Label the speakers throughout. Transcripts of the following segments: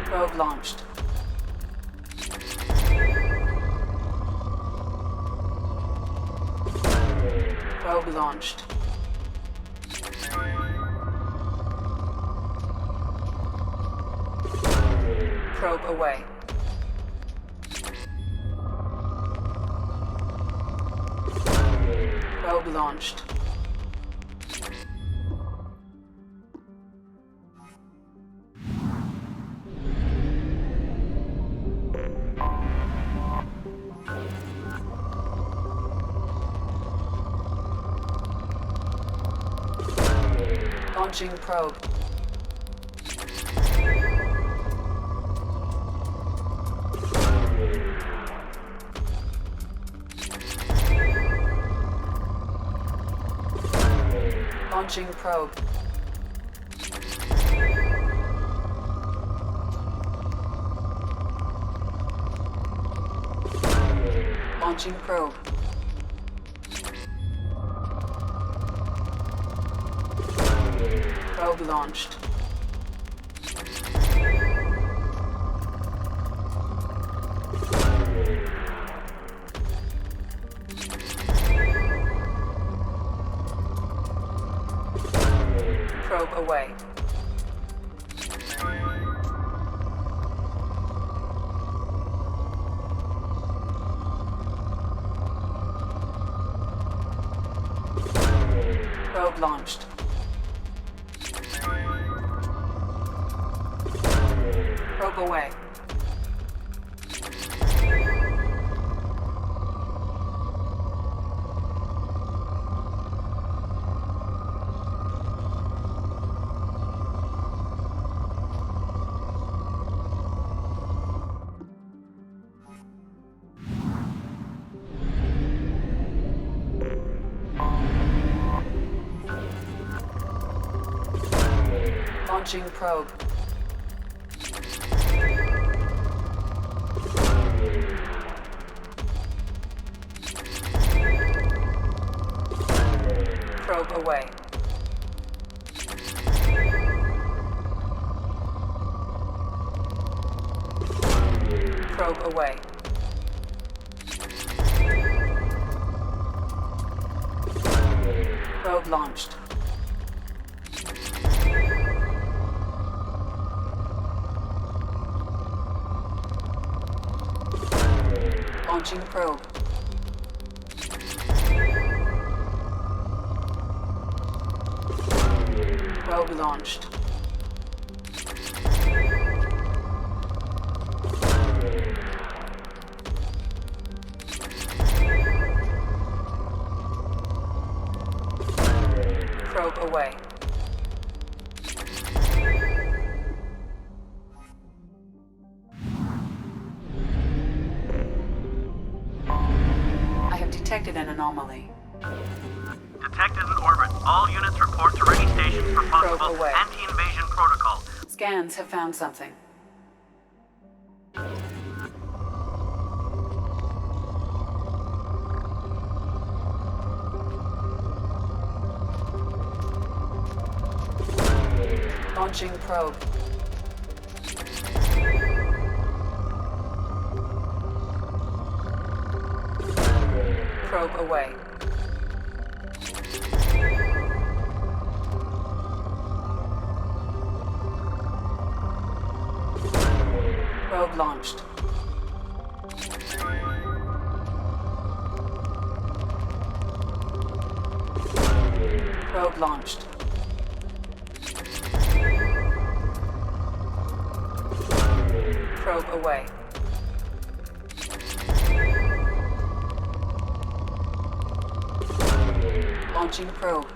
Speaker 1: Probe launched. Probe launched. Probe away. Probe launched. Launching probe. Launching probe. Launching probe. Probe launched. Probe away. Probe launched. Probe away. Launching probe. Probe away. Probe away. Probe launched. Launching probe. Probe launched. Probe away. I have detected an anomaly.
Speaker 2: Detected in orbit. All units report to ready stations for possible anti-invasion protocol.
Speaker 1: Scans have found something. Launching probe. Probe away. Probe launched. Probe launched. Probe away. Launching probe.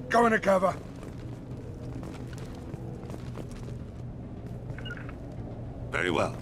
Speaker 3: Go into cover.
Speaker 4: Very well.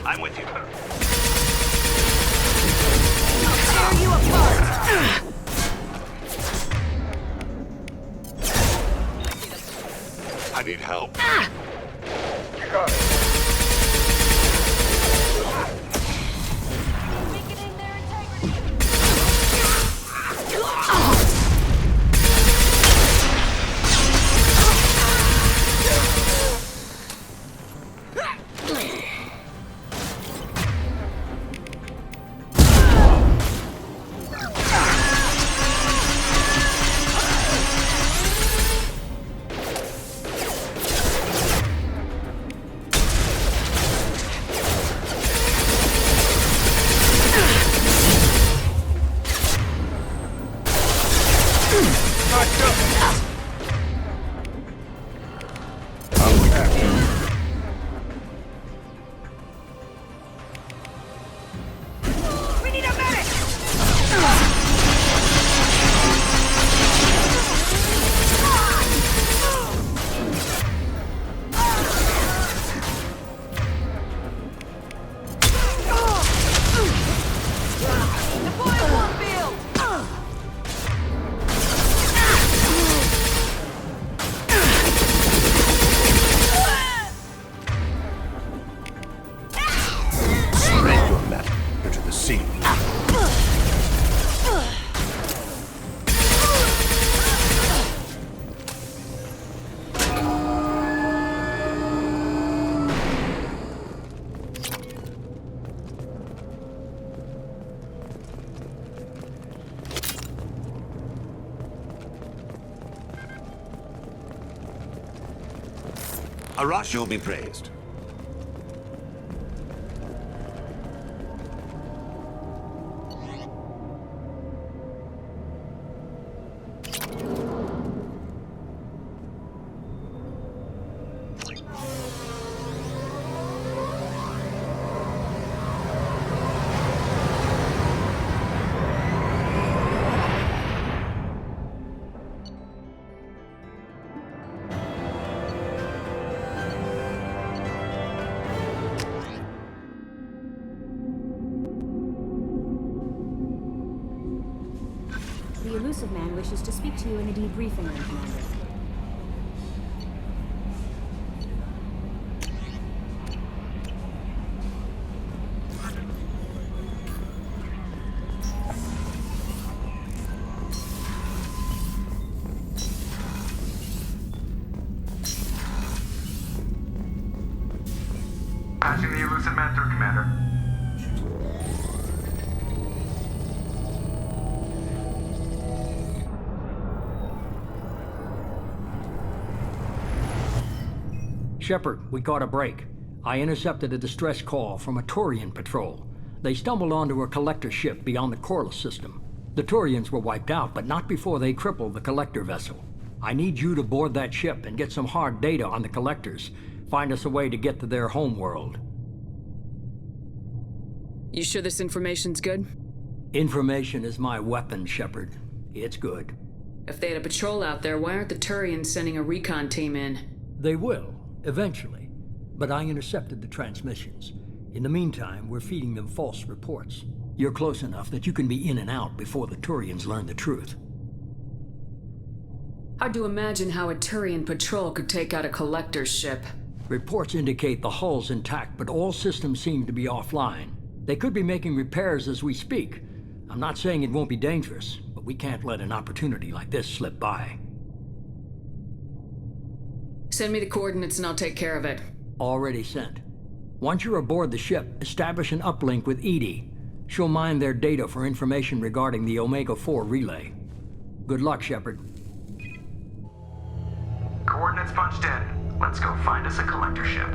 Speaker 2: I'm with you.
Speaker 5: Tear you apart!
Speaker 4: I need help.
Speaker 3: You got it.
Speaker 5: Weakening their integrity! We need a medic! Deploy warfield!
Speaker 4: Arash, you'll be praised.
Speaker 6: The elusive man wishes to speak to you in the debriefing room, Commander.
Speaker 2: Passing the elusive man through, Commander.
Speaker 7: Shepard, we caught a break. I intercepted a distress call from a Turian patrol. They stumbled onto a collector ship beyond the Corliss system. The Turians were wiped out, but not before they crippled the collector vessel. I need you to board that ship and get some hard data on the collectors. Find us a way to get to their homeworld.
Speaker 8: You sure this information's good?
Speaker 7: Information is my weapon, Shepard. It's good.
Speaker 8: If they had a patrol out there, why aren't the Turians sending a recon team in?
Speaker 7: They will, eventually. But I intercepted the transmissions. In the meantime, we're feeding them false reports. You're close enough that you can be in and out before the Turians learn the truth.
Speaker 8: Hard to imagine how a Turian patrol could take out a collector's ship.
Speaker 7: Reports indicate the hull's intact, but all systems seem to be offline. They could be making repairs as we speak. I'm not saying it won't be dangerous, but we can't let an opportunity like this slip by.
Speaker 8: Send me the coordinates and I'll take care of it.
Speaker 7: Already sent. Once you're aboard the ship, establish an uplink with Edie. She'll mine their data for information regarding the Omega-4 relay. Good luck, Shepard.
Speaker 2: Coordinates punched in. Let's go find us a collector ship.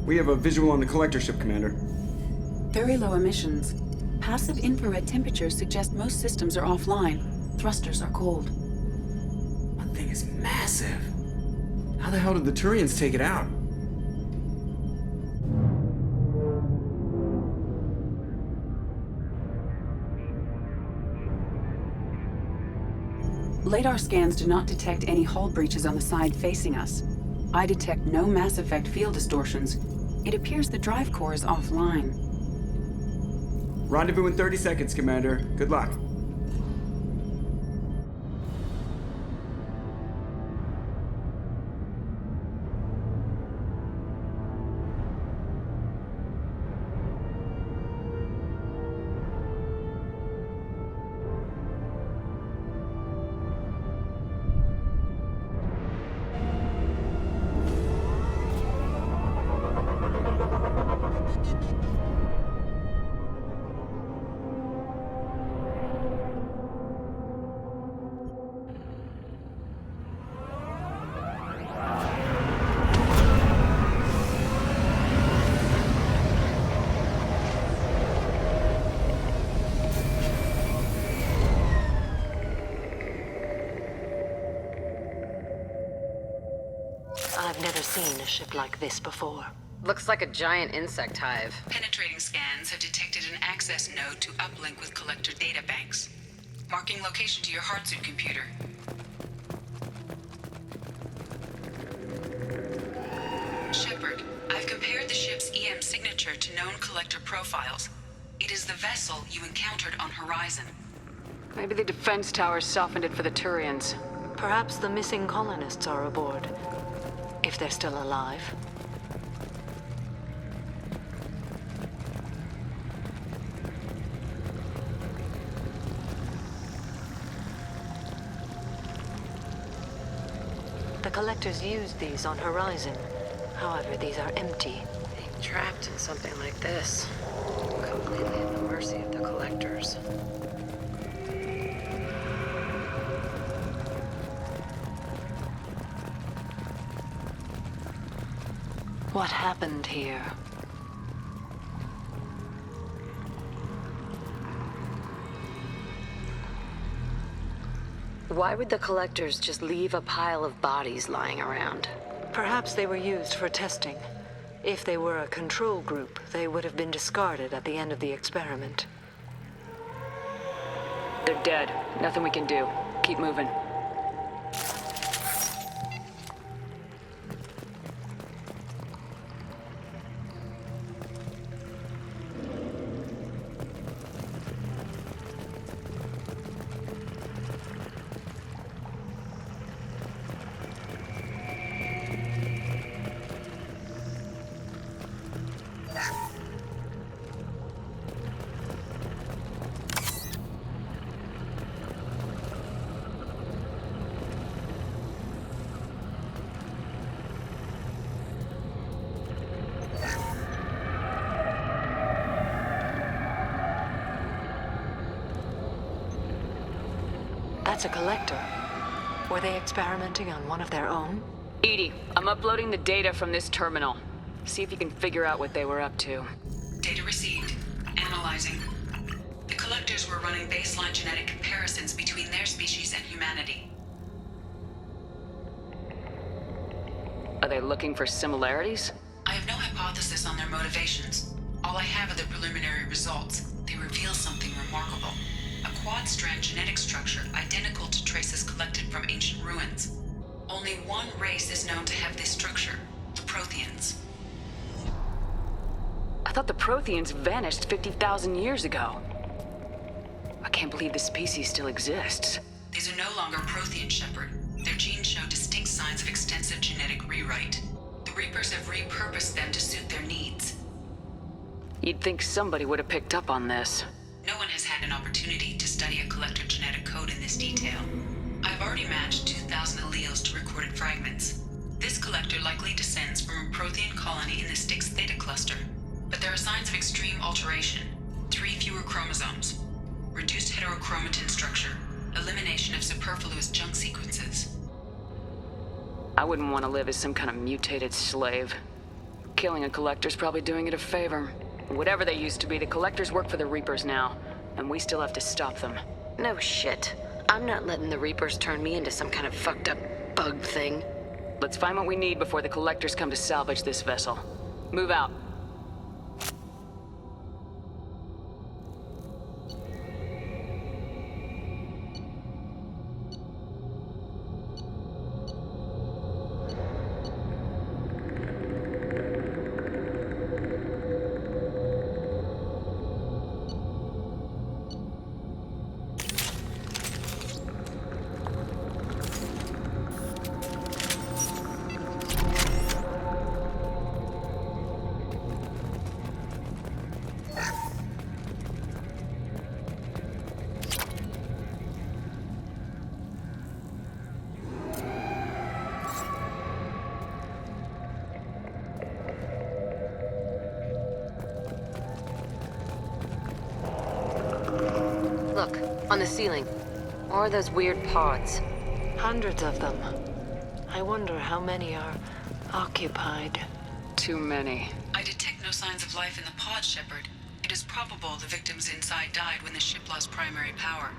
Speaker 9: We have a visual on the collector ship, Commander.
Speaker 1: Very low emissions. Passive infrared temperatures suggest most systems are offline. Thrusters are cold.
Speaker 9: That thing is massive. How the hell did the Turians take it out?
Speaker 1: LADAR scans do not detect any hull breaches on the side facing us. I detect no Mass Effect field distortions. It appears the drive core is offline.
Speaker 9: Rendezvous in 30 seconds, Commander. Good luck.
Speaker 10: I've never seen a ship like this before.
Speaker 11: Looks like a giant insect hive.
Speaker 1: Penetrating scans have detected an access node to uplink with collector databanks. Marking location to your hardsuit computer. Shepard, I've compared the ship's EM signature to known collector profiles. It is the vessel you encountered on Horizon.
Speaker 8: Maybe the defense towers softened it for the Turians.
Speaker 10: Perhaps the missing colonists are aboard. If they're still alive. The collectors used these on Horizon. However, these are empty.
Speaker 11: Being trapped in something like this. Completely at the mercy of the collectors.
Speaker 10: What happened here?
Speaker 11: Why would the collectors just leave a pile of bodies lying around?
Speaker 10: Perhaps they were used for testing. If they were a control group, they would have been discarded at the end of the experiment.
Speaker 8: They're dead. Nothing we can do. Keep moving.
Speaker 10: That's a collector. Were they experimenting on one of their own?
Speaker 8: Edie, I'm uploading the data from this terminal. See if you can figure out what they were up to.
Speaker 1: Data received. Analyzing. The collectors were running baseline genetic comparisons between their species and humanity.
Speaker 8: Are they looking for similarities?
Speaker 1: I have no hypothesis on their motivations. All I have are the preliminary results. They reveal something remarkable. A quad-strand genetic structure identical to traces collected from ancient ruins. Only one race is known to have this structure, the Protheans.
Speaker 8: I thought the Protheans vanished 50,000 years ago. I can't believe the species still exists.
Speaker 1: These are no longer Prothean, Shepard. Their genes show distinct signs of extensive genetic rewrite. The Reapers have repurposed them to suit their needs.
Speaker 8: You'd think somebody would have picked up on this.
Speaker 1: No one has had an opportunity to study a collector genetic code in this detail. I've already matched 2,000 alleles to recorded fragments. This collector likely descends from a Prothean colony in the Styx Theta cluster. But there are signs of extreme alteration. 3 fewer chromosomes. Reduced heterochromatin structure. Elimination of superfluous junk sequences.
Speaker 8: I wouldn't want to live as some kind of mutated slave. Killing a collector's probably doing it a favor. Whatever they used to be, the collectors work for the Reapers now, and we still have to stop them.
Speaker 11: No shit. I'm not letting the Reapers turn me into some kind of fucked up bug thing.
Speaker 8: Let's find what we need before the collectors come to salvage this vessel. Move out.
Speaker 11: On the ceiling. Or those weird pods.
Speaker 10: Hundreds of them. I wonder how many are occupied.
Speaker 8: Too many.
Speaker 1: I detect no signs of life in the pod, Shepard. It is probable the victims inside died when the ship lost primary power.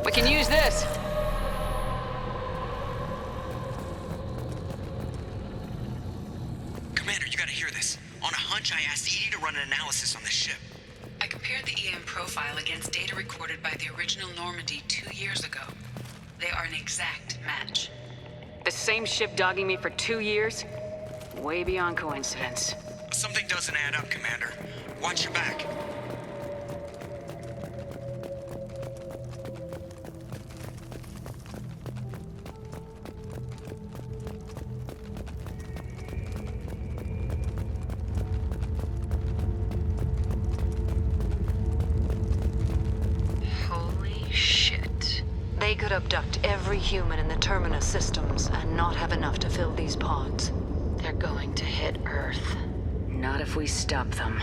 Speaker 8: We can use this.
Speaker 9: Commander, you gotta hear this. On a hunch, I asked Edie to run an analysis on this ship.
Speaker 1: I compared the EM profile against data recorded by the original Normandy 2 years ago. They are an exact match.
Speaker 8: The same ship dogging me for 2 years? Way beyond coincidence.
Speaker 9: Something doesn't add up, Commander. Watch your back.
Speaker 11: Holy shit.
Speaker 10: They could abduct every human in the Terminus systems and not have enough to fill these pods.
Speaker 11: They're going to hit Earth.
Speaker 8: Not if we stop them.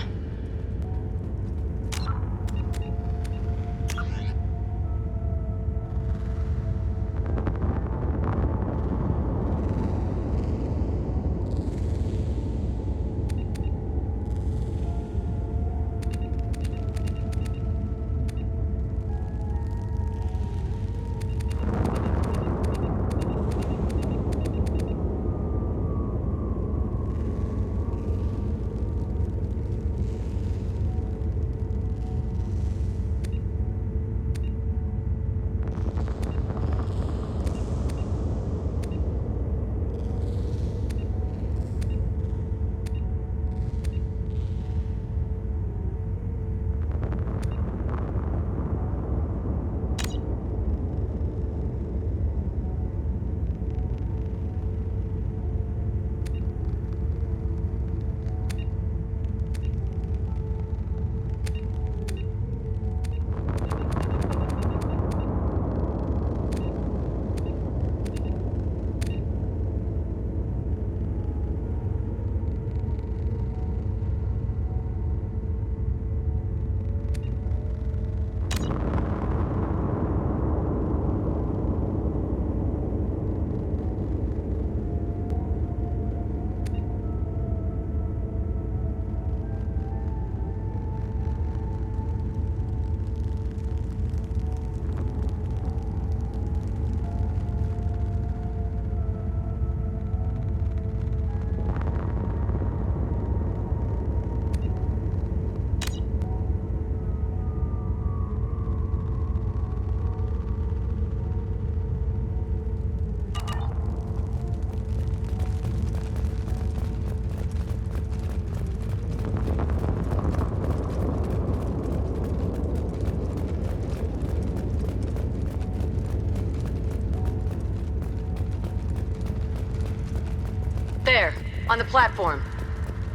Speaker 11: There, on the platform.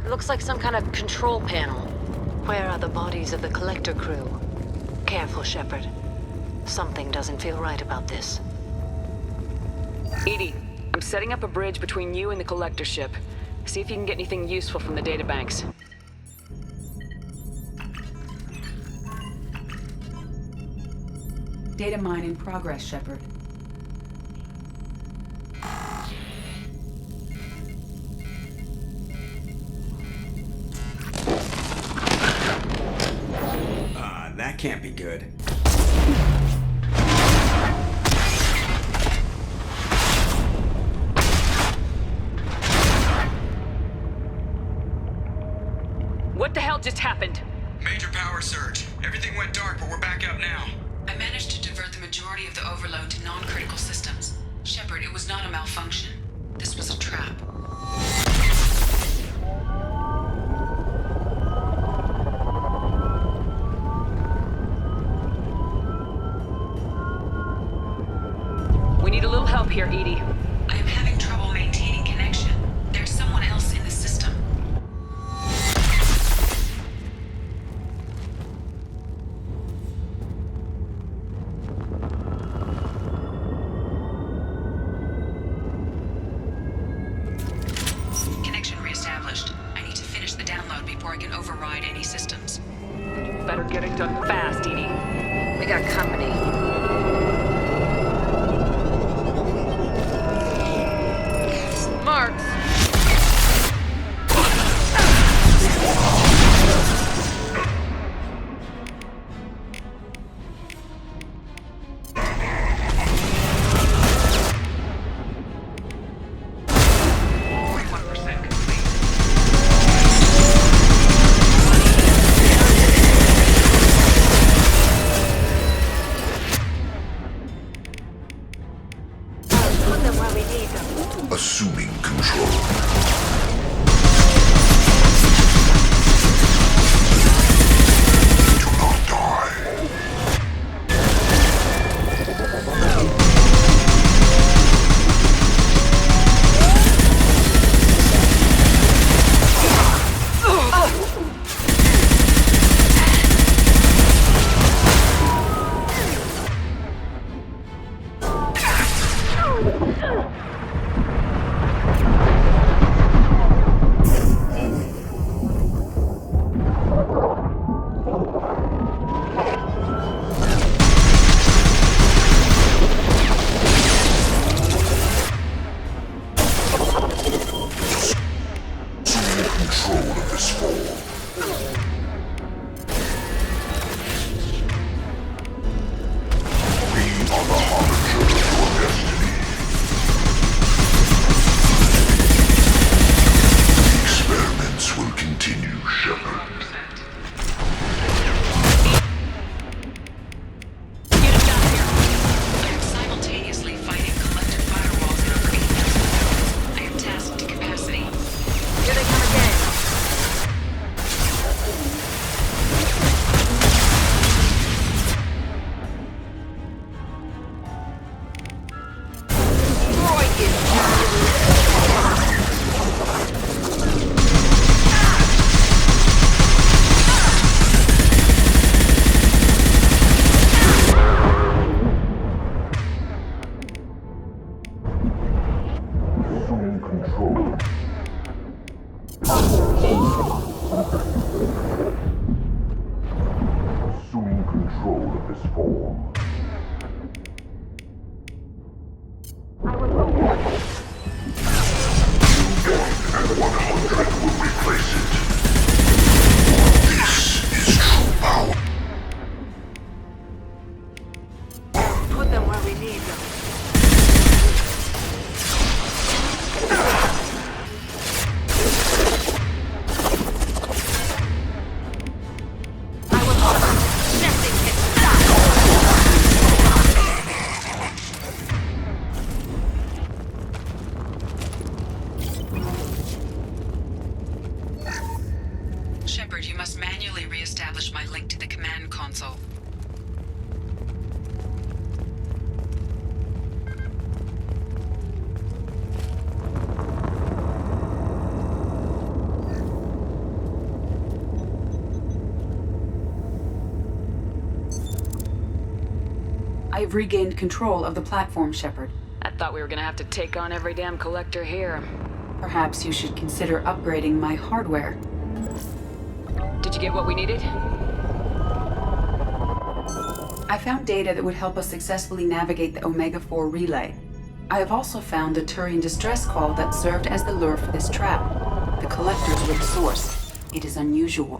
Speaker 11: It looks like some kind of control panel.
Speaker 10: Where are the bodies of the collector crew? Careful, Shepard. Something doesn't feel right about this.
Speaker 8: Edie, I'm setting up a bridge between you and the collector ship. See if you can get anything useful from the databanks.
Speaker 1: Data mine in progress, Shepard.
Speaker 9: That can't be good.
Speaker 8: What the hell just happened?
Speaker 9: Major power surge. Everything went dark, but we're back up now.
Speaker 1: I managed to divert the majority of the overload to non-critical systems. Shepard, it was not a malfunction. This was a trap.
Speaker 8: We need a little help here, Edie.
Speaker 1: I am having trouble maintaining connection. There's someone else in the system. Connection reestablished. I need to finish the download before I can override any systems.
Speaker 8: Better get it done fast, Edie.
Speaker 11: We got company.
Speaker 8: Marks!
Speaker 4: Assuming control. Do not die. Assuming control of this form. And 100 will replace it. This is true power.
Speaker 10: Put them where we need them.
Speaker 1: Shepard, you must manually re-establish my link to the command console. I've regained control of the platform, Shepard.
Speaker 8: I thought we were gonna have to take on every damn collector here.
Speaker 1: Perhaps you should consider upgrading my hardware.
Speaker 8: Did you get what we needed?
Speaker 1: I found data that would help us successfully navigate the Omega-4 relay. I have also found a Turian distress call that served as the lure for this trap. The collectors were the source. It is unusual.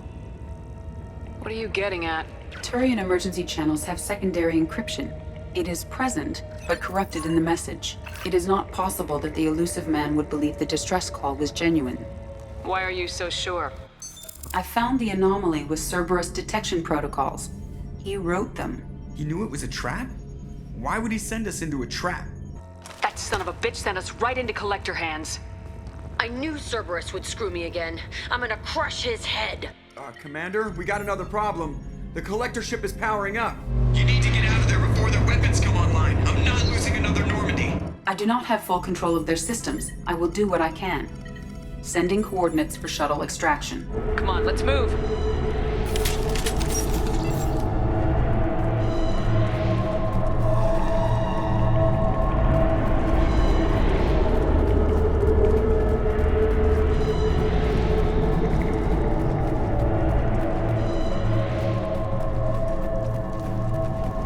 Speaker 8: What are you getting at?
Speaker 1: Turian emergency channels have secondary encryption. It is present, but corrupted in the message. It is not possible that the elusive man would believe the distress call was genuine.
Speaker 8: Why are you so sure?
Speaker 1: I found the anomaly with Cerberus detection protocols. He wrote them.
Speaker 9: He knew it was a trap? Why would he send us into a trap?
Speaker 8: That son of a bitch sent us right into Collector hands.
Speaker 11: I knew Cerberus would screw me again. I'm gonna crush his head.
Speaker 9: Commander, we got another problem. The Collector ship is powering up. You need to get out of there before their weapons come online. I'm not losing another Normandy.
Speaker 1: I do not have full control of their systems. I will do what I can. Sending coordinates for shuttle extraction.
Speaker 8: Come on, let's move.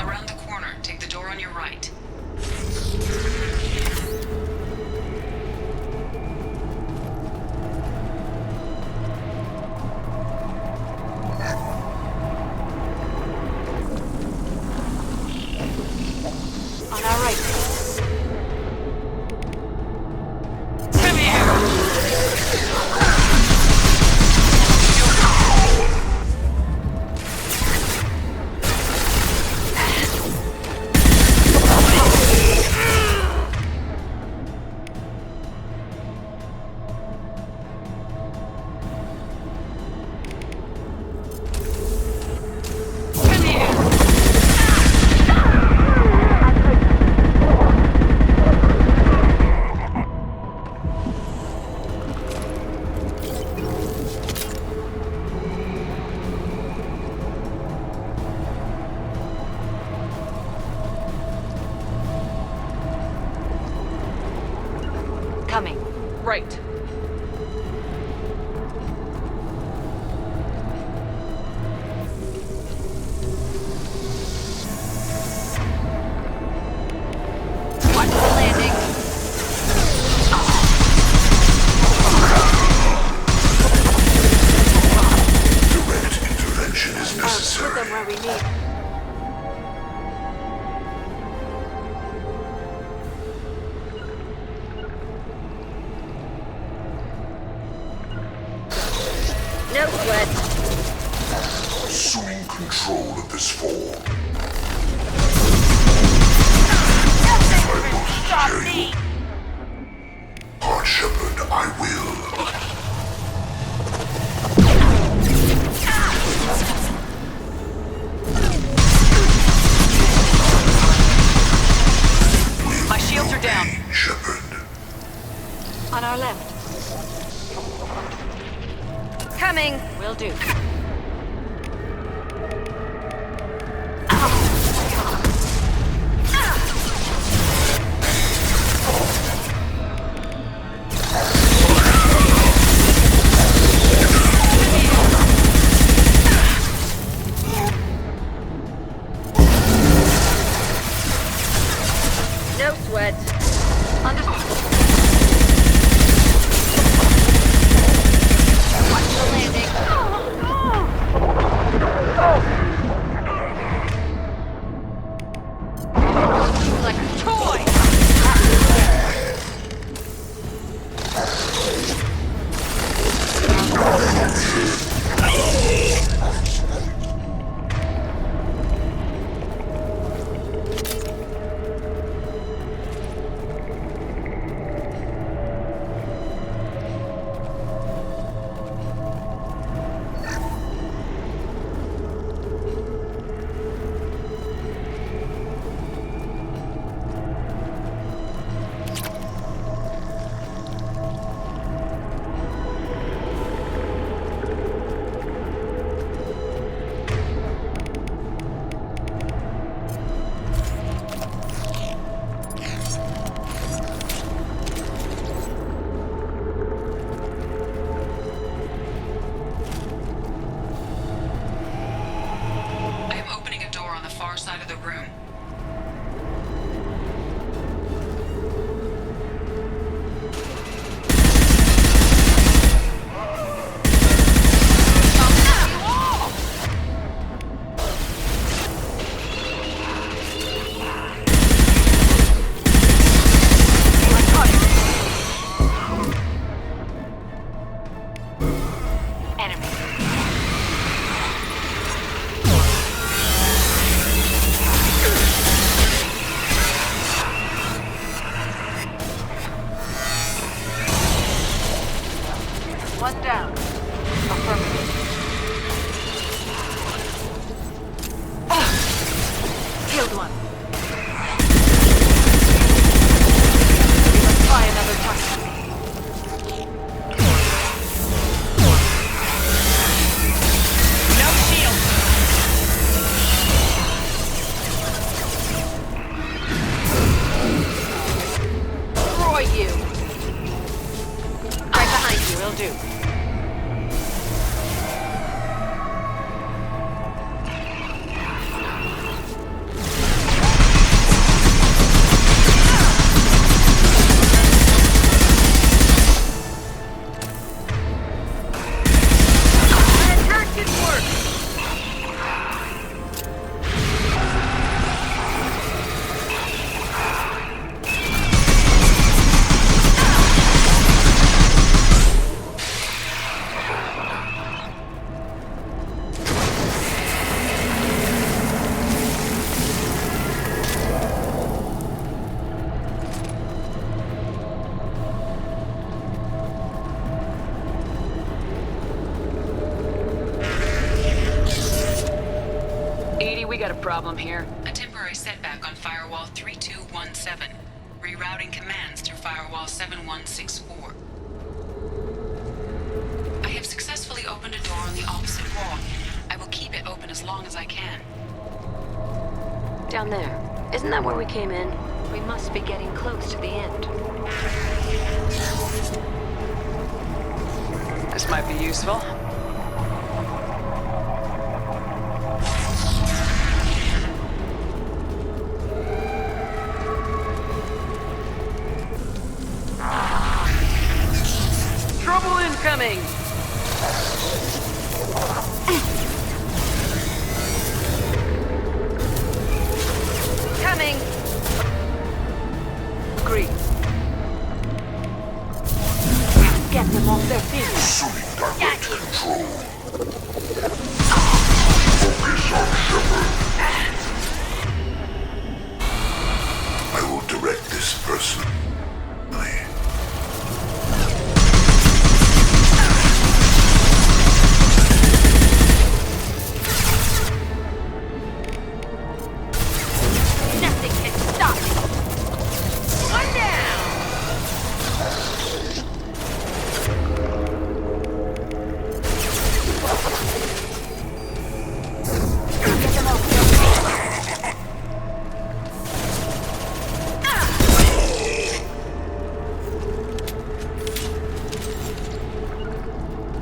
Speaker 1: Around the corner, take the door on your right.
Speaker 10: On our right. Coming.
Speaker 8: Right.
Speaker 11: Watch the landing.
Speaker 4: Direct intervention is
Speaker 10: Put
Speaker 4: necessary.
Speaker 10: them where we need.
Speaker 11: No sweat.
Speaker 4: Assuming control of this form.
Speaker 11: Stop me!
Speaker 4: Hard Shepherd, I will.
Speaker 8: My shields are down.
Speaker 4: Shepherd.
Speaker 10: On our left.
Speaker 11: Coming.
Speaker 10: Will do. killed one. We must try another target. No shield. Destroy you. Right behind you, will do.
Speaker 8: Problem here.
Speaker 1: A temporary setback on Firewall 3217. Rerouting commands through Firewall 7164. I have successfully opened a door on the opposite wall. I will keep it open as long as I can.
Speaker 11: Down there. Isn't that where we came in?
Speaker 10: We must be getting close to the end.
Speaker 8: This might be useful. Trouble incoming!
Speaker 10: Coming! Agree. Get them off their feet.
Speaker 4: Assuming direct control. Focus on Shepard. I will direct this personally.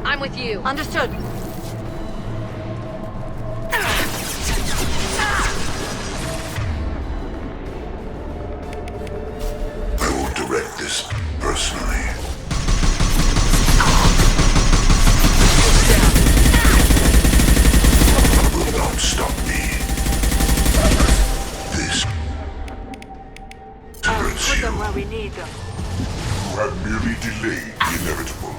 Speaker 10: I'm with you. Understood.
Speaker 4: I will direct this personally. Will not stop me. This hurts
Speaker 10: Put
Speaker 4: you.
Speaker 10: them where we need them.
Speaker 4: You have merely delayed the inevitable.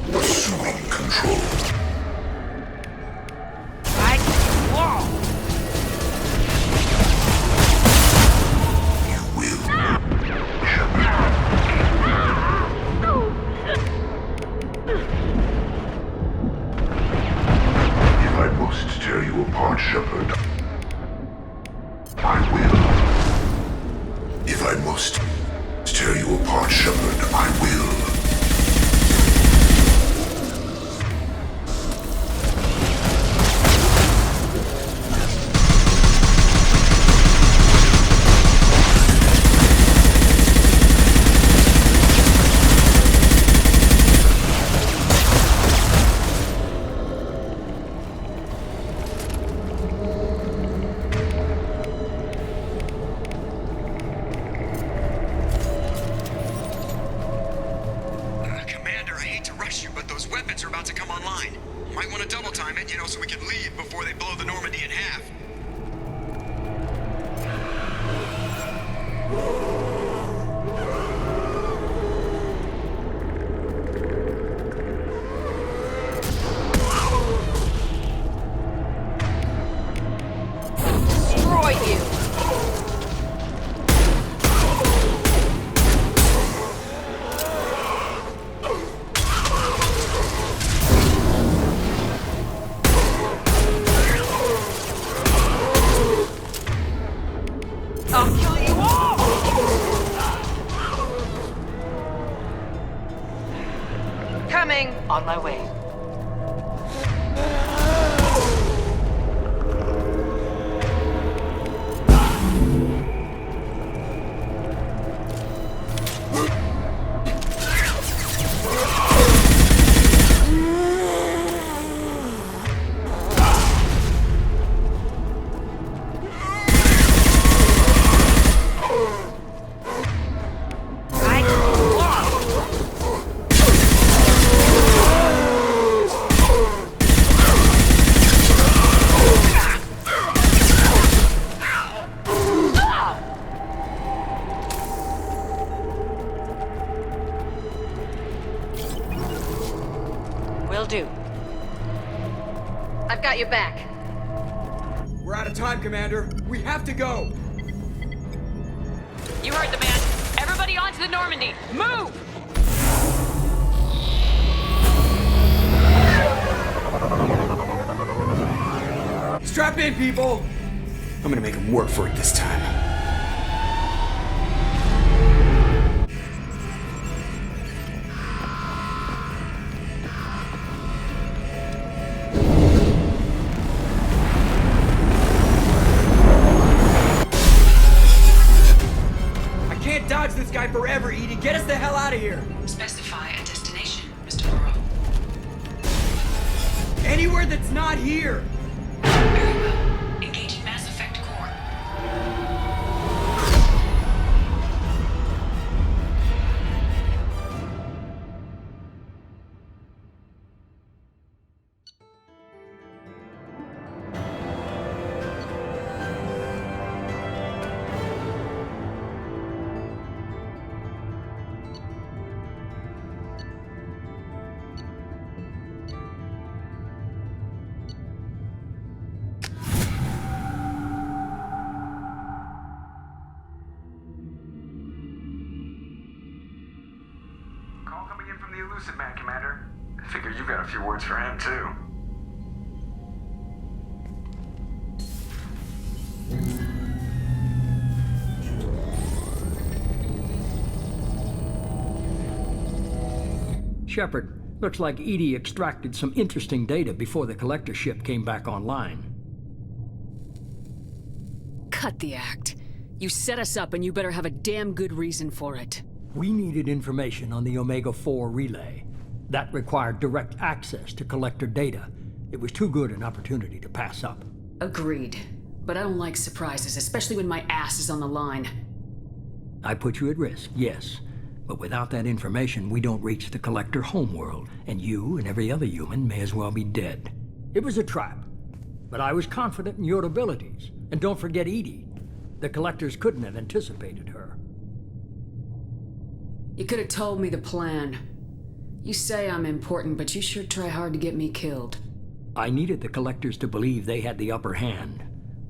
Speaker 4: Assuming control. You will. If I must tear you apart, Shepard, I will. If I must tear you apart, Shepard, I will.
Speaker 11: destroy you! I'll kill you all! Coming!
Speaker 10: On my way. Will do.
Speaker 11: I've got your back.
Speaker 9: We're out of time, Commander. We have to go.
Speaker 8: You heard the man. Everybody onto the Normandy. Move!
Speaker 9: Strap in, people! I'm gonna make them work for it this time. I can't dodge this guy forever, Edie. Get us the hell out of here!
Speaker 1: Specify a destination, Mr. Burrow.
Speaker 9: Anywhere that's not here!
Speaker 1: Very well. Engaging Mass Effect Core.
Speaker 2: Call coming in from the Elusive Man, Commander. I figure you've got a few words for him, too.
Speaker 7: Shepard, looks like Edie extracted some interesting data before the collector ship came back online.
Speaker 8: Cut the act. You set us up and you better have a damn good reason for it.
Speaker 7: We needed information on the Omega-4 relay. That required direct access to collector data. It was too good an opportunity to pass up.
Speaker 8: Agreed. But I don't like surprises, especially when my ass is on the line.
Speaker 7: I put you at risk, yes. But without that information, we don't reach the collector homeworld, and you and every other human may as well be dead. It was a trap, but I was confident in your abilities. And don't forget Edie. The collectors couldn't have anticipated her.
Speaker 8: You could have told me the plan. You say I'm important, but you sure try hard to get me killed.
Speaker 7: I needed the collectors to believe they had the upper hand.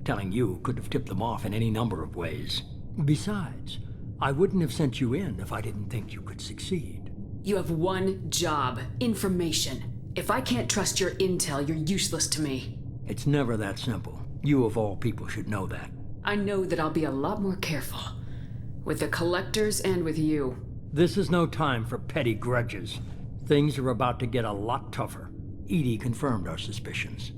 Speaker 7: Telling you could have tipped them off in any number of ways. Besides, I wouldn't have sent you in if I didn't think you could succeed.
Speaker 8: You have one job: information. If I can't trust your intel, you're useless to me.
Speaker 7: It's never that simple. You of all people should know that.
Speaker 8: I know that I'll be a lot more careful. With the collectors and with you.
Speaker 7: This is no time for petty grudges. Things are about to get a lot tougher. Edie confirmed our suspicions.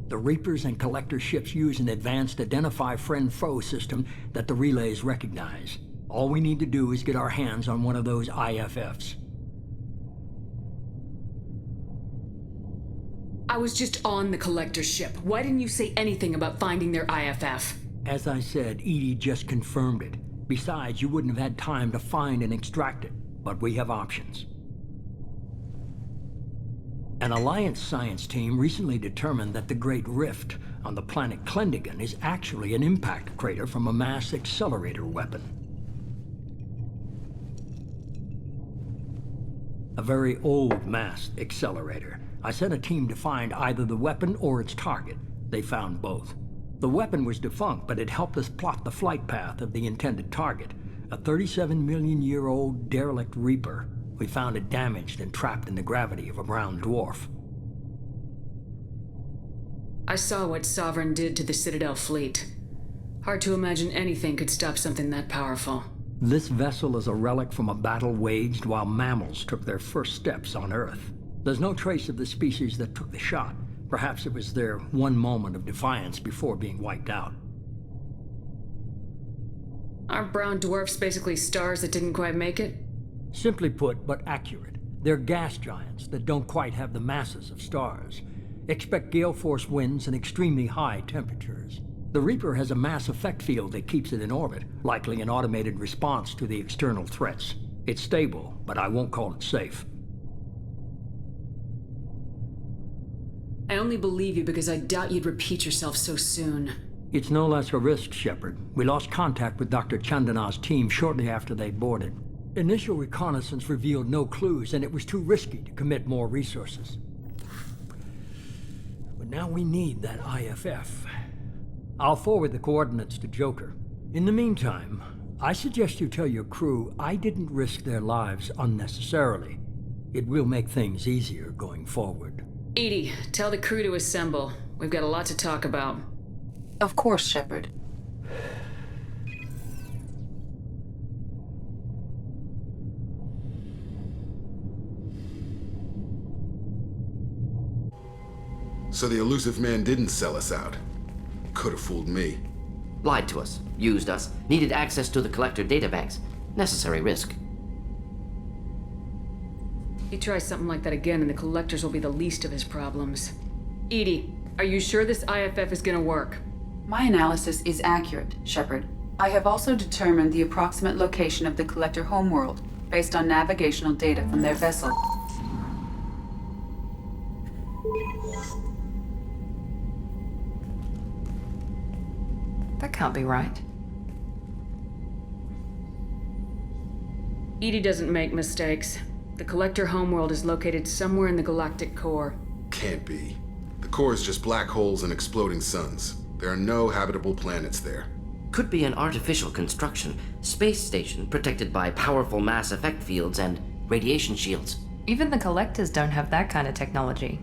Speaker 7: The Reapers and Collector ships use an advanced Identify Friend-Foe system that the relays recognize. All we need to do is get our hands on one of those IFFs.
Speaker 8: I was just on the Collector ship. Why didn't you say anything about finding their IFF?
Speaker 7: As I said, Edie just confirmed it. Besides, you wouldn't have had time to find and extract it. But we have options. An Alliance science team recently determined that the Great Rift on the planet Klendigan is actually an impact crater from a mass accelerator weapon. A very old mass accelerator. I sent a team to find either the weapon or its target. They found both. The weapon was defunct, but it helped us plot the flight path of the intended target, a 37-million-year-old derelict Reaper. We found it damaged and trapped in the gravity of a brown dwarf.
Speaker 8: I saw what Sovereign did to the Citadel fleet. Hard to imagine anything could stop something that powerful.
Speaker 7: This vessel is a relic from a battle waged while mammals took their first steps on Earth. There's no trace of the species that took the shot. Perhaps it was their one moment of defiance before being wiped out.
Speaker 8: Aren't brown dwarfs basically stars that didn't quite make it?
Speaker 7: Simply put, but accurate. They're gas giants that don't quite have the masses of stars. Expect gale force winds and extremely high temperatures. The Reaper has a mass effect field that keeps it in orbit, likely an automated response to the external threats. It's stable, but I won't call it safe.
Speaker 8: I only believe you because I doubt you'd repeat yourself so soon.
Speaker 7: It's no less a risk, Shepard. We lost contact with Dr. Chandana's team shortly after they boarded. Initial reconnaissance revealed no clues, and it was too risky to commit more resources. But now we need that IFF. I'll forward the coordinates to Joker. In the meantime, I suggest you tell your crew I didn't risk their lives unnecessarily. It will make things easier going forward.
Speaker 8: Edie, tell the crew to assemble. We've got a lot to talk about.
Speaker 1: Of course, Shepard.
Speaker 4: So the elusive man didn't sell us out. Could have fooled me.
Speaker 12: Lied to us, used us, needed access to the Collector databanks. Necessary risk.
Speaker 8: You try something like that again and the Collectors will be the least of his problems. Edie, are you sure this IFF is gonna work?
Speaker 1: My analysis is accurate, Shepard. I have also determined the approximate location of the Collector homeworld, based on navigational data from their vessel.
Speaker 11: That can't be right.
Speaker 8: Edie doesn't make mistakes. The Collector homeworld is located somewhere in the galactic core.
Speaker 4: Can't be. The core is just black holes and exploding suns. There are no habitable planets there.
Speaker 12: Could be an artificial construction, space station protected by powerful mass effect fields and radiation shields.
Speaker 11: Even the Collectors don't have that kind of technology.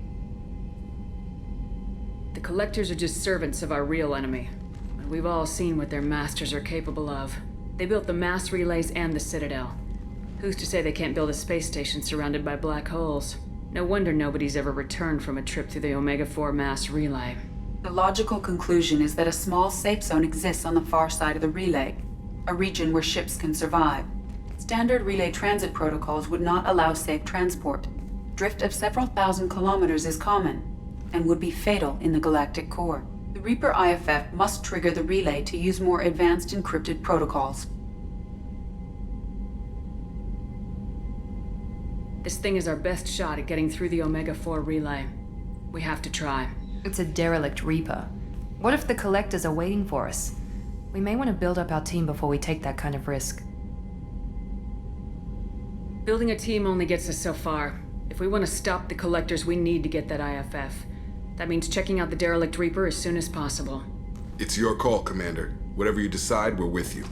Speaker 8: The Collectors are just servants of our real enemy. But we've all seen what their masters are capable of. They built the mass relays and the Citadel. Who's to say they can't build a space station surrounded by black holes? No wonder nobody's ever returned from a trip through the Omega-4 mass relay.
Speaker 1: The logical conclusion is that a small safe zone exists on the far side of the relay, a region where ships can survive. Standard relay transit protocols would not allow safe transport. Drift of several thousand kilometers is common, and would be fatal in the galactic core. The Reaper IFF must trigger the relay to use more advanced encrypted protocols.
Speaker 8: This thing is our best shot at getting through the Omega-4 relay. We have to try.
Speaker 11: It's a derelict Reaper. What if the Collectors are waiting for us? We may want to build up our team before we take that kind of risk.
Speaker 8: Building a team only gets us so far. If we want to stop the Collectors, we need to get that IFF. That means checking out the derelict Reaper as soon as possible.
Speaker 4: It's your call, Commander. Whatever you decide, we're with you.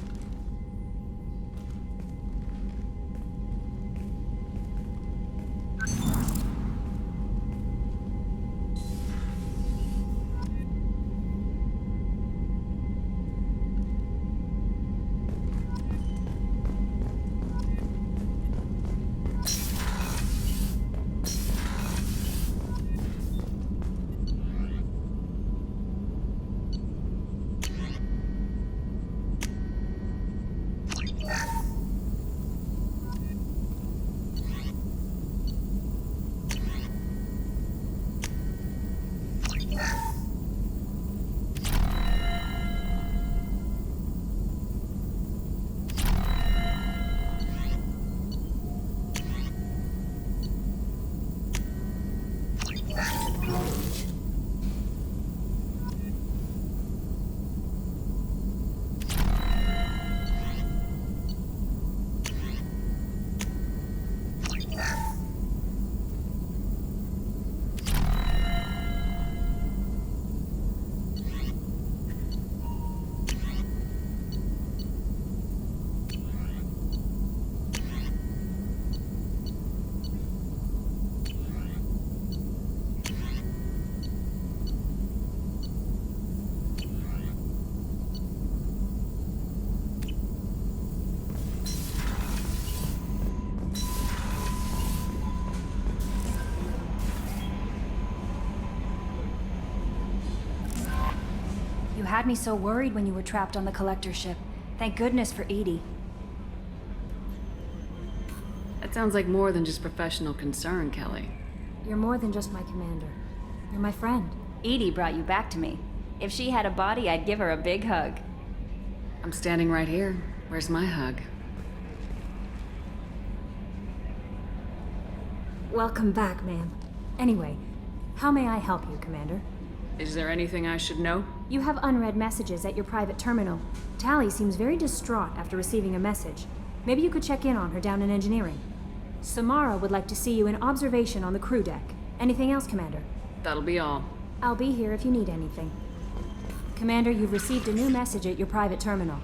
Speaker 6: had me so worried when you were trapped on the Collector ship. Thank goodness for Edie.
Speaker 11: That sounds like more than just professional concern, Kelly.
Speaker 6: You're more than just my commander. You're my friend.
Speaker 13: Edie brought you back to me. If she had a body, I'd give her a big hug.
Speaker 11: I'm standing right here. Where's my hug?
Speaker 6: Welcome back, ma'am. Anyway, how may I help you, Commander?
Speaker 11: Is there anything I should know?
Speaker 6: You have unread messages at your private terminal. Tally seems very distraught after receiving a message. Maybe you could check in on her down in engineering. Samara would like to see you in observation on the crew deck. Anything else, Commander?
Speaker 11: That'll be all.
Speaker 6: I'll be here if you need anything. Commander, you've received a new message at your private terminal.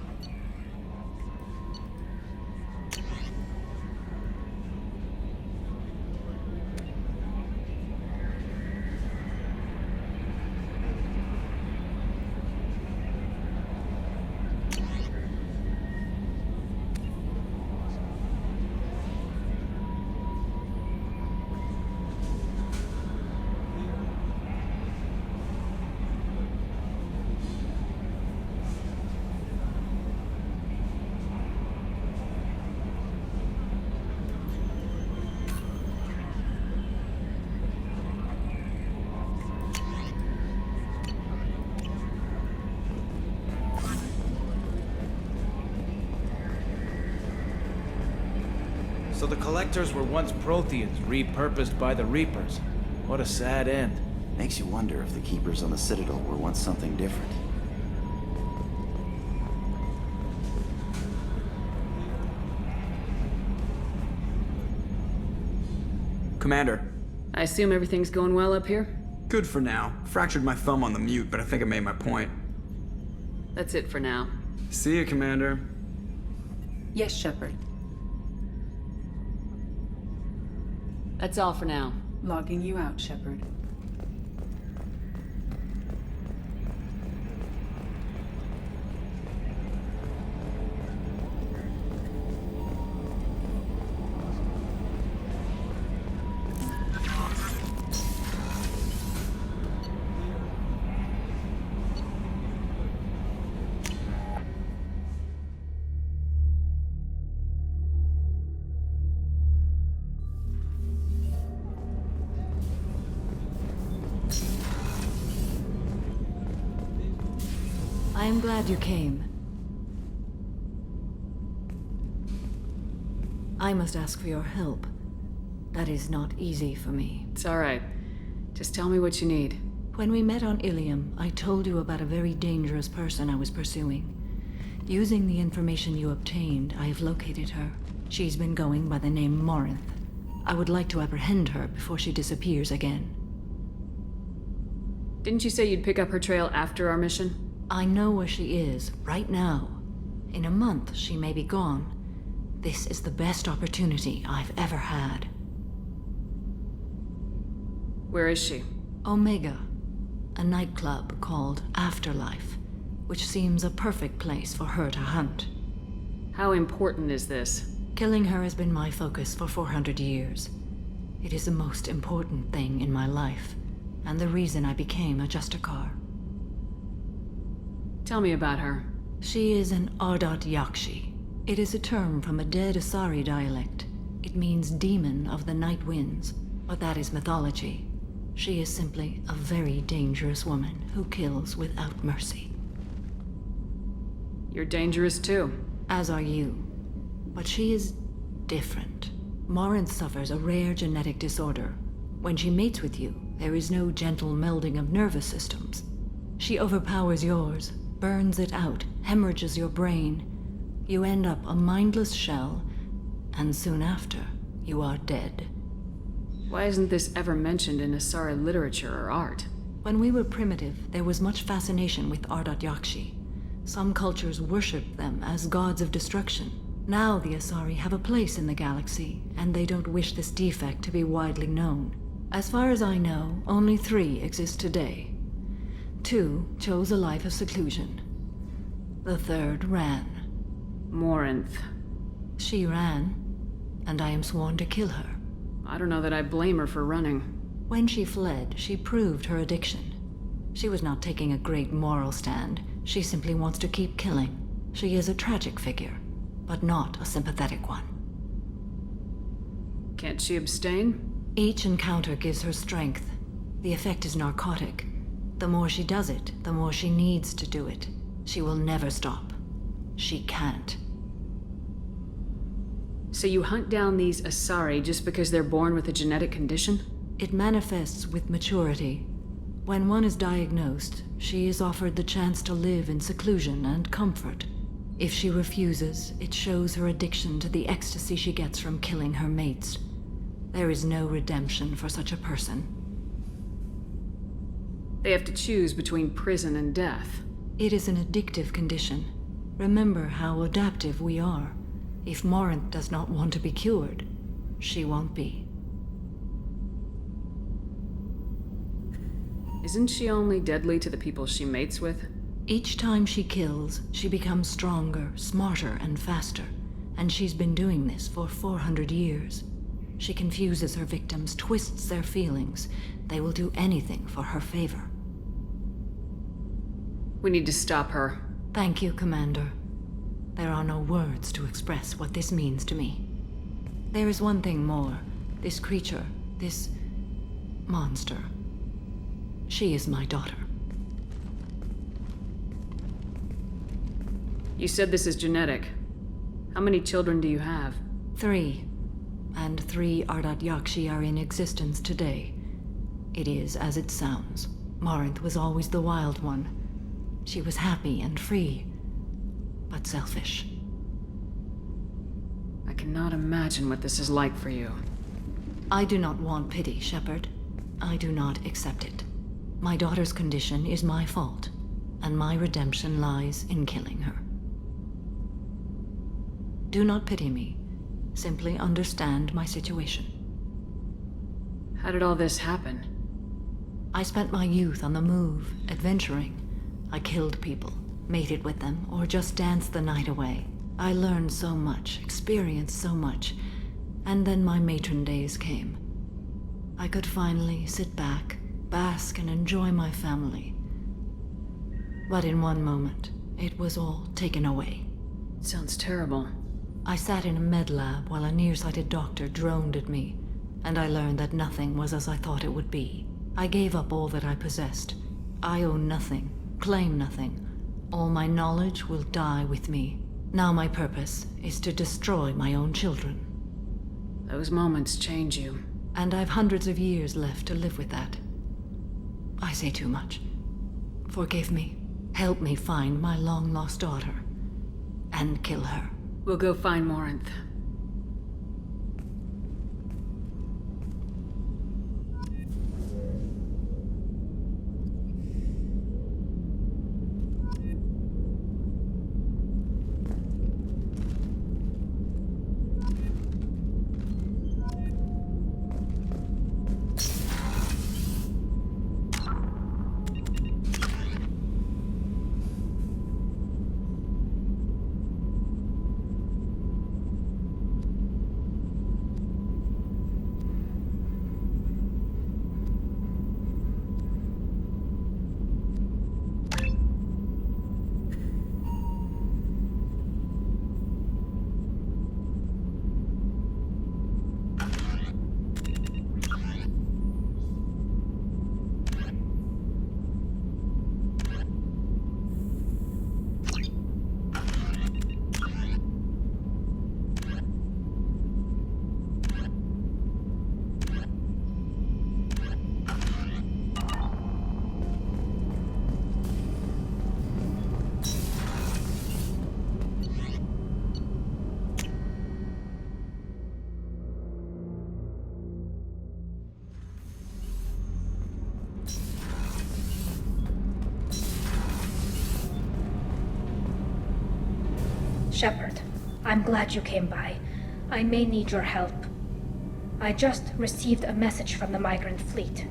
Speaker 14: So the Collectors were once Protheans, repurposed by the Reapers. What a sad end.
Speaker 15: Makes you wonder if the Keepers on the Citadel were once something different.
Speaker 9: Commander.
Speaker 11: I assume everything's going well up here?
Speaker 9: Good for now. Fractured my thumb on the mute, but I think I made my point.
Speaker 11: That's it for now.
Speaker 9: See you, Commander.
Speaker 16: Yes, Shepard.
Speaker 11: That's all for now.
Speaker 16: Logging you out, Shepard.
Speaker 10: I am glad you came. I must ask for your help. That is not easy for me.
Speaker 11: It's all right. Just tell me what you need.
Speaker 10: When we met on Ilium, I told you about a very dangerous person I was pursuing. Using the information you obtained, I have located her. She's been going by the name Morinth. I would like to apprehend her before she disappears again.
Speaker 11: Didn't you say you'd pick up her trail after our mission?
Speaker 10: I know where she is, right now. In a month, she may be gone. This is the best opportunity I've ever had.
Speaker 11: Where is she?
Speaker 10: Omega, a nightclub called Afterlife, which seems a perfect place for her to hunt.
Speaker 11: How important is this?
Speaker 10: Killing her has been my focus for 400 years. It is the most important thing in my life, and the reason I became a Justicar.
Speaker 11: Tell me about her.
Speaker 10: She is an Ardat Yakshi. It is a term from a dead Asari dialect. It means demon of the night winds, but that is mythology. She is simply a very dangerous woman who kills without mercy.
Speaker 11: You're dangerous too.
Speaker 10: As are you. But she is different. Morinth suffers a rare genetic disorder. When she mates with you, there is no gentle melding of nervous systems. She overpowers yours, burns it out, hemorrhages your brain. You end up a mindless shell, and soon after, you are dead.
Speaker 11: Why isn't this ever mentioned in Asari literature or art?
Speaker 10: When we were primitive, there was much fascination with Ardat Yakshi. Some cultures worshipped them as gods of destruction. Now the Asari have a place in the galaxy, and they don't wish this defect to be widely known. As far as I know, only 3 exist today. 2 chose a life of seclusion. The 3rd ran.
Speaker 11: Morinth.
Speaker 10: She ran, and I am sworn to kill her.
Speaker 11: I don't know that I blame her for running.
Speaker 10: When she fled, she proved her addiction. She was not taking a great moral stand. She simply wants to keep killing. She is a tragic figure, but not a sympathetic one.
Speaker 8: Can't she abstain?
Speaker 10: Each encounter gives her strength. The effect is narcotic. The more she does it, the more she needs to do it. She will never stop. She can't.
Speaker 8: So you hunt down these Asari just because they're born with a genetic condition?
Speaker 10: It manifests with maturity. When one is diagnosed, she is offered the chance to live in seclusion and comfort. If she refuses, it shows her addiction to the ecstasy she gets from killing her mates. There is no redemption for such a person.
Speaker 8: They have to choose between prison and death.
Speaker 10: It is an addictive condition. Remember how adaptive we are. If Morinth does not want to be cured, she won't be.
Speaker 8: Isn't she only deadly to the people she mates with?
Speaker 10: Each time she kills, she becomes stronger, smarter, and faster. And she's been doing this for 400 years. She confuses her victims, twists their feelings. They will do anything for her favor.
Speaker 8: We need to stop her.
Speaker 10: Thank you, Commander. There are no words to express what this means to me. There is one thing more. This creature, this monster. She is my daughter.
Speaker 8: You said this is genetic. How many children do you have?
Speaker 10: 3. And 3 Ardat Yakshi are in existence today. It is as it sounds. Morinth was always the wild one. She was happy and free, but selfish.
Speaker 8: I cannot imagine what this is like for you.
Speaker 10: I do not want pity, Shepard. I do not accept it. My daughter's condition is my fault, and my redemption lies in killing her. Do not pity me. Simply understand my situation.
Speaker 8: How did all this happen?
Speaker 10: I spent my youth on the move, adventuring. I killed people, mated with them, or just danced the night away. I learned so much, experienced so much, and then my matron days came. I could finally sit back, bask, and enjoy my family. But in one moment, it was all taken away.
Speaker 8: Sounds terrible.
Speaker 10: I sat in a med lab while a nearsighted doctor droned at me, and I learned that nothing was as I thought it would be. I gave up all that I possessed. I own nothing, claim nothing. All my knowledge will die with me. Now my purpose is to destroy my own children.
Speaker 8: Those moments change you.
Speaker 10: And I've hundreds of years left to live with that. I say too much. Forgive me. Help me find my long-lost daughter. And kill her.
Speaker 8: We'll go find Morinth.
Speaker 17: Shepard, I'm glad you came by. I may need your help. I just received a message from the migrant fleet.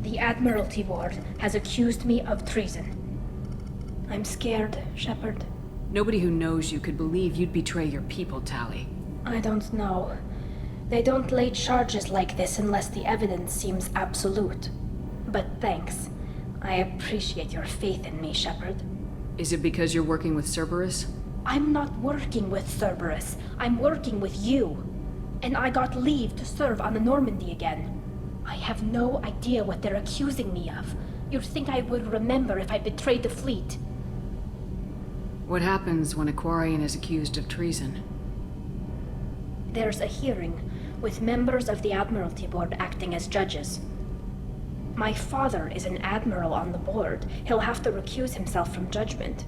Speaker 17: The Admiralty Board has accused me of treason. I'm scared, Shepard.
Speaker 8: Nobody who knows you could believe you'd betray your people, Tali.
Speaker 17: I don't know. They don't lay charges like this unless the evidence seems absolute. But thanks. I appreciate your faith in me, Shepard.
Speaker 8: Is it because you're working with Cerberus?
Speaker 17: I'm not working with Cerberus. I'm working with you. And I got leave to serve on the Normandy again. I have no idea what they're accusing me of. You'd think I would remember if I betrayed the fleet.
Speaker 8: What happens when a Quarian is accused of treason?
Speaker 17: There's a hearing, with members of the Admiralty Board acting as judges. My father is an admiral on the board. He'll have to recuse himself from judgment.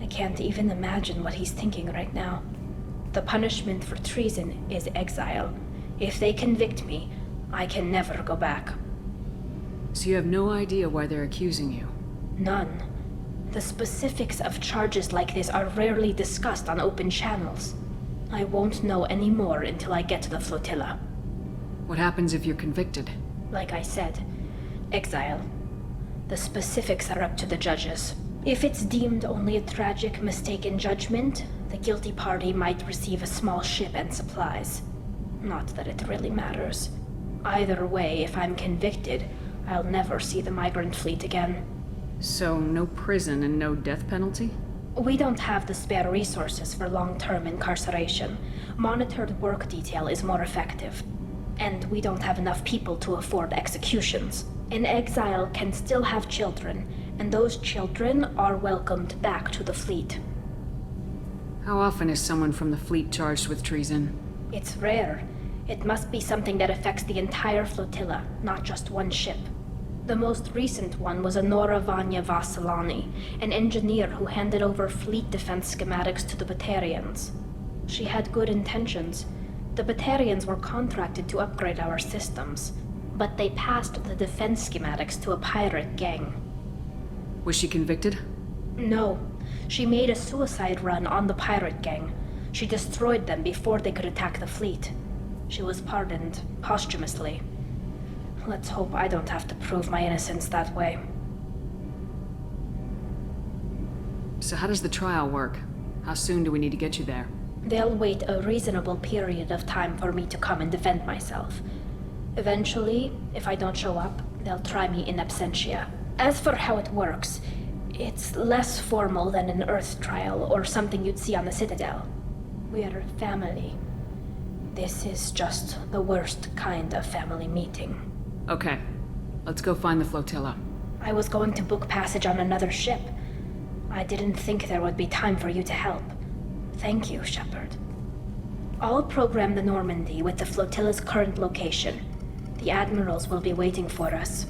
Speaker 17: I can't even imagine what he's thinking right now. The punishment for treason is exile. If they convict me, I can never go back.
Speaker 8: So you have no idea why they're accusing you?
Speaker 17: None. The specifics of charges like this are rarely discussed on open channels. I won't know any more until I get to the flotilla.
Speaker 8: What happens if you're convicted?
Speaker 17: Like I said, exile. The specifics are up to the judges. If it's deemed only a tragic mistake in judgment, the guilty party might receive a small ship and supplies. Not that it really matters. Either way, if I'm convicted, I'll never see the migrant fleet again.
Speaker 8: So no prison and no death penalty?
Speaker 17: We don't have the spare resources for long-term incarceration. Monitored work detail is more effective. And we don't have enough people to afford executions. An exile can still have children, and those children are welcomed back to the fleet.
Speaker 8: How often is someone from the fleet charged with treason?
Speaker 17: It's rare. It must be something that affects the entire flotilla, not just one ship. The most recent one was Honora Vanya Vassilani, an engineer who handed over fleet defense schematics to the Batarians. She had good intentions. The Batarians were contracted to upgrade our systems, but they passed the defense schematics to a pirate gang.
Speaker 8: Was she convicted?
Speaker 17: No. She made a suicide run on the pirate gang. She destroyed them before they could attack the fleet. She was pardoned posthumously. Let's hope I don't have to prove my innocence that way.
Speaker 8: So how does the trial work? How soon do we need to get you there?
Speaker 17: They'll wait a reasonable period of time for me to come and defend myself. Eventually, if I don't show up, they'll try me in absentia. As for how it works, it's less formal than an Earth trial or something you'd see on the Citadel. We're family. This is just the worst kind of family meeting.
Speaker 8: Okay, let's go find the flotilla.
Speaker 17: I was going to book passage on another ship. I didn't think there would be time for you to help. Thank you, Shepard. I'll program the Normandy with the flotilla's current location. The admirals will be waiting for us.